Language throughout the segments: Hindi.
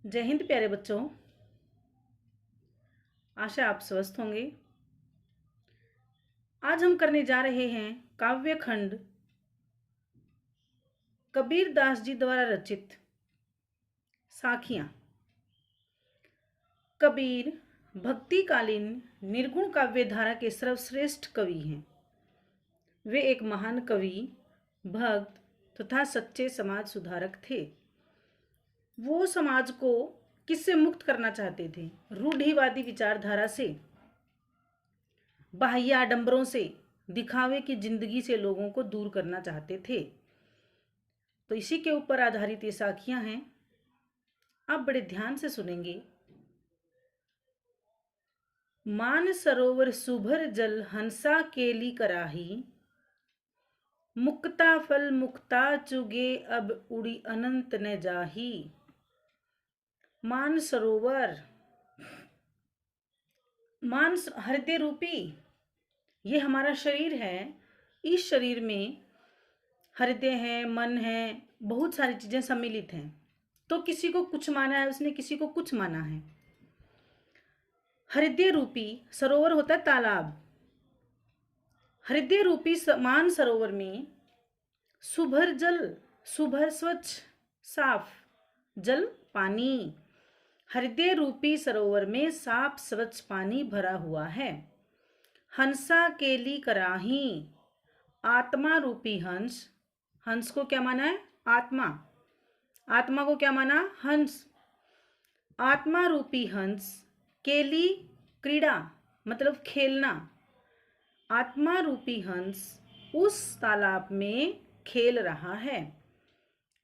जय हिंद प्यारे बच्चों। आशा आप स्वस्थ होंगे। आज हम करने जा रहे हैं काव्य खंड कबीर दास जी द्वारा रचित साखियां। कबीर भक्तिकालीन निर्गुण काव्य धारा के सर्वश्रेष्ठ कवि हैं। वे एक महान कवि, भक्त तथा सच्चे समाज सुधारक थे। वो समाज को किससे मुक्त करना चाहते थे? रूढ़िवादी विचारधारा से, बाह्य आडंबरों से, दिखावे की जिंदगी से लोगों को दूर करना चाहते थे। तो इसी के ऊपर आधारित ये साखियां हैं। आप बड़े ध्यान से सुनेंगे। मान सरोवर सुभर जल हंसा केली कराही, मुक्ता फल मुक्ता चुगे अब उड़ी अनंत न जाही। मान सरोवर, मान हृदय रूपी, ये हमारा शरीर है। इस शरीर में हृदय है, मन है, बहुत सारी चीजें सम्मिलित हैं। तो किसी को कुछ माना है उसने, किसी को कुछ माना है। हृदय रूपी सरोवर होता है तालाब। हृदय रूपी मान सरोवर में सुभर जल, सुभर स्वच्छ साफ जल पानी, हृदय रूपी सरोवर में साफ स्वच्छ पानी भरा हुआ है। हंसा केली कराही, आत्मा रूपी हंस। हंस को क्या माना है? आत्मा। आत्मा को क्या माना? हंस। आत्मा रूपी हंस, केली क्रीड़ा मतलब खेलना। आत्मा रूपी हंस उस तालाब में खेल रहा है।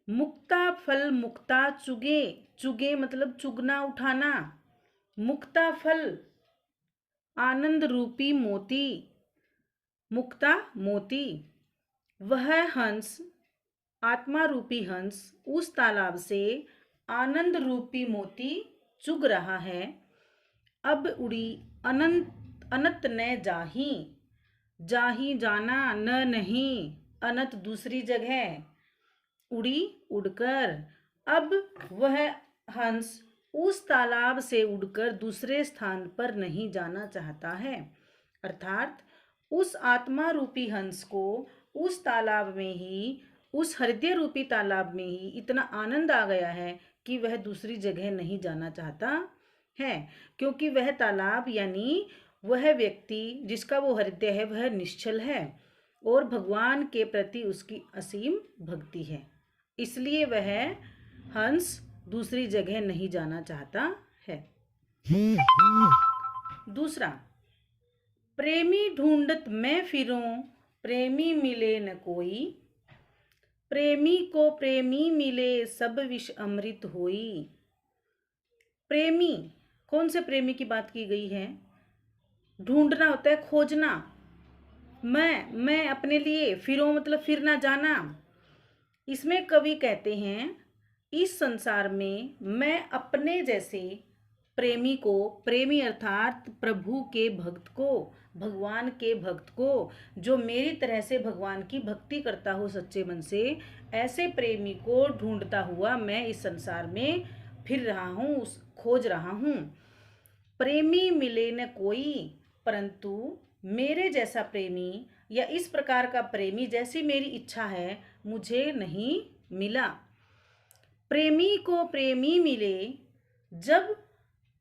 मुक्ता फल मुक्ता चुगे, चुगे मतलब चुगना उठाना। मुक्ता फल आनंद रूपी मोती, मुक्ता मोती। वह हंस, आत्मा रूपी हंस उस तालाब से आनंद रूपी मोती चुग रहा है। अब उड़ी अनंत अनंत न जाही, जाही जाना, न नहीं, अनंत दूसरी जगह, उड़ी उड़कर। अब वह हंस उस तालाब से उड़कर दूसरे स्थान पर नहीं जाना चाहता है। अर्थात उस आत्मा रूपी हंस को उस तालाब में ही, उस हृदय रूपी तालाब में ही इतना आनंद आ गया है कि वह दूसरी जगह नहीं जाना चाहता है। क्योंकि वह तालाब यानी वह व्यक्ति जिसका वो हृदय है वह निश्चल है और भगवान के प्रति उसकी असीम भक्ति है। इसलिए वह हंस दूसरी जगह नहीं जाना चाहता है। दूसरा, प्रेमी ढूंढत मैं फिरूं, प्रेमी मिले न कोई, प्रेमी को प्रेमी मिले सब विष अमृत होई। प्रेमी, कौन से प्रेमी की बात की गई है? ढूंढना होता है खोजना। मैं अपने लिए, फिरो मतलब फिरना, जाना। इसमें कवि कहते हैं इस संसार में मैं अपने जैसे प्रेमी को, प्रेमी अर्थात प्रभु के भक्त को, भगवान के भक्त को, जो मेरी तरह से भगवान की भक्ति करता हो सच्चे मन से, ऐसे प्रेमी को ढूंढता हुआ मैं इस संसार में फिर रहा हूँ, खोज रहा हूँ। प्रेमी मिले न कोई, परंतु मेरे जैसा प्रेमी या इस प्रकार का प्रेमी जैसी मेरी इच्छा है मुझे नहीं मिला। प्रेमी को प्रेमी मिले, जब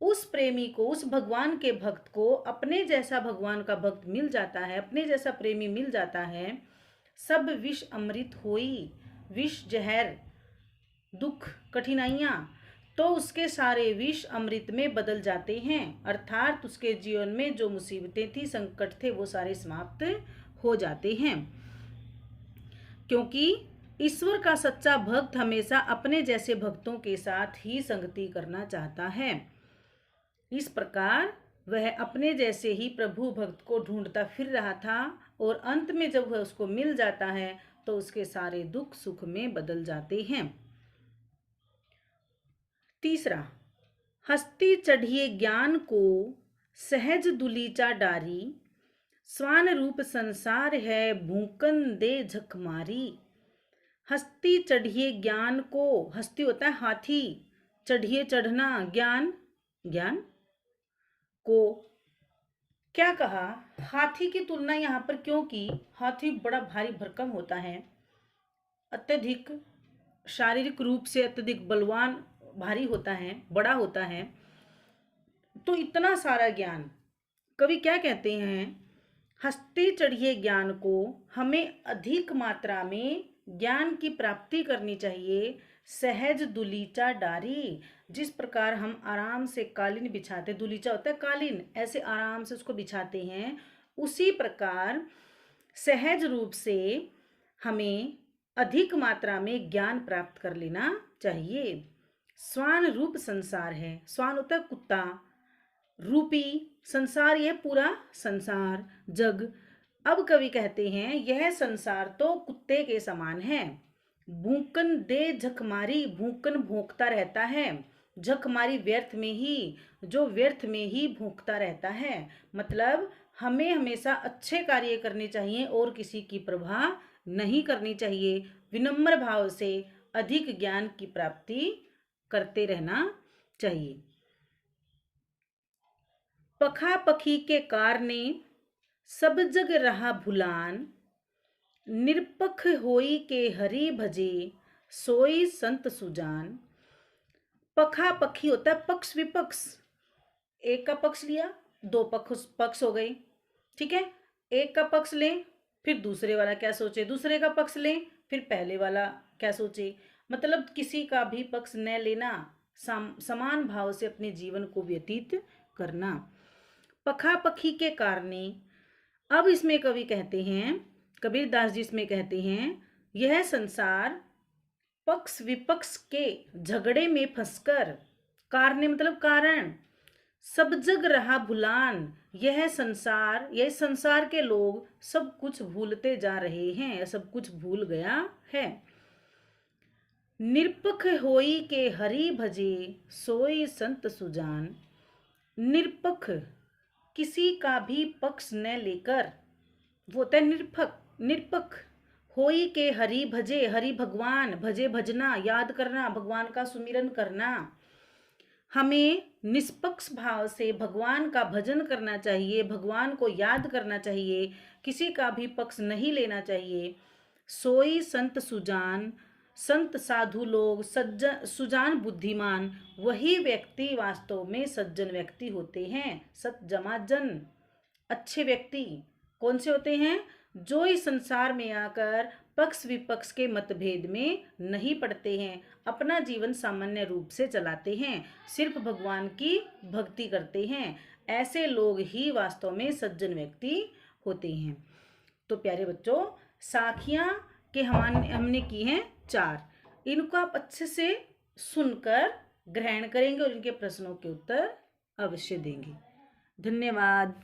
उस प्रेमी को, उस भगवान के भक्त को अपने जैसा भगवान का भक्त मिल जाता है, अपने जैसा प्रेमी मिल जाता है, सब विष अमृत होई, विष जहर, दुख, कठिनाइयाँ, तो उसके सारे विष अमृत में बदल जाते हैं। अर्थात उसके जीवन में जो मुसीबतें थी, संकट थे, वो सारे समाप्त हो जाते हैं। क्योंकि ईश्वर का सच्चा भक्त हमेशा अपने जैसे भक्तों के साथ ही संगति करना चाहता है। इस प्रकार वह अपने जैसे ही प्रभु भक्त को ढूंढता फिर रहा था और अंत में जब वह उसको मिल जाता है तो उसके सारे दुख सुख में बदल जाते हैं। तीसरा, हस्ती चढ़िए ज्ञान को सहज दुलीचा डारी, स्वान रूप संसार है भूकन दे झक मारी। हस्ती चढ़िए ज्ञान को, हस्ती होता है हाथी, चढ़िए चढ़ना ज्ञान, ज्ञान को क्या कहा, हाथी की तुलना यहाँ पर क्यों की, हाथी बड़ा भारी भरकम होता है, अत्यधिक शारीरिक रूप से अत्यधिक बलवान, भारी होता है, बड़ा होता है। तो इतना सारा ज्ञान, कवि क्या कहते हैं, हस्ती चढ़िए ज्ञान को, हमें अधिक मात्रा में ज्ञान की प्राप्ति करनी चाहिए। सहज दुलीचा डारी, जिस प्रकार हम आराम से कालीन बिछाते, दुलीचा होता है कालीन, ऐसे आराम से उसको बिछाते हैं, उसी प्रकार सहज रूप से हमें अधिक मात्रा में ज्ञान प्राप्त कर लेना चाहिए। स्वान रूप संसार है, स्वान होता है कुत्ता, रूपी संसार, यह पूरा संसार जग। अब कवि कहते हैं यह संसार तो कुत्ते के समान है। भूकन दे झकमारी, भूकन भोंकता रहता है, झकमारी व्यर्थ में ही, जो व्यर्थ में ही भोंकता रहता है। मतलब हमें हमेशा अच्छे कार्य करने चाहिए और किसी की परवाह नहीं करनी चाहिए। विनम्र भाव से अधिक ज्ञान की प्राप्ति करते रहना चाहिए। पखा पखी के कारने सब जग रहा भुलान, निरपख होई के हरि भजे सोई संत सुजान। पखा पखी होता है पक्ष विपक्ष, एक का पक्ष लिया, दो पक्ष हो गए, ठीक है। एक का पक्ष लें, फिर दूसरे वाला क्या सोचे, दूसरे का पक्ष लें, फिर पहले वाला क्या सोचे। मतलब किसी का भी पक्ष न लेना, समान भाव से अपने जीवन को व्यतीत करना। पखा पखी के कारणे, अब इसमें कवि कहते हैं, कबीरदास जी इसमें कहते हैं, यह संसार पक्ष विपक्ष के झगड़े में फंसकर, कारणे मतलब कारण, सब जग रहा भुलान, यह संसार के लोग सब कुछ भूलते जा रहे हैं, सब कुछ भूल गया है। निरपख होई के हरि भजे सोई संत सुजान। निरपख, किसी का भी पक्ष न लेकर, वो होता है निरपख। होई के हरि भजे, हरि भगवान, भजे भजना, याद करना, भगवान का सुमिरन करना। हमें निष्पक्ष भाव से भगवान का भजन करना चाहिए, भगवान को याद करना चाहिए, किसी का भी पक्ष नहीं लेना चाहिए। सोई संत सुजान, संत साधु लोग, सज्जन सुजान बुद्धिमान, वही व्यक्ति वास्तव में सज्जन व्यक्ति होते हैं। सतजमाजन, अच्छे व्यक्ति कौन से होते हैं, जो इस संसार में आकर पक्ष विपक्ष के मतभेद में नहीं पड़ते हैं, अपना जीवन सामान्य रूप से चलाते हैं, सिर्फ भगवान की भक्ति करते हैं। ऐसे लोग ही वास्तव में सज्जन व्यक्ति होते हैं। तो प्यारे बच्चों, साखियां के हमने की हैं 4, इनको आप अच्छे से सुनकर ग्रहण करेंगे और इनके प्रश्नों के उत्तर अवश्य देंगे। धन्यवाद।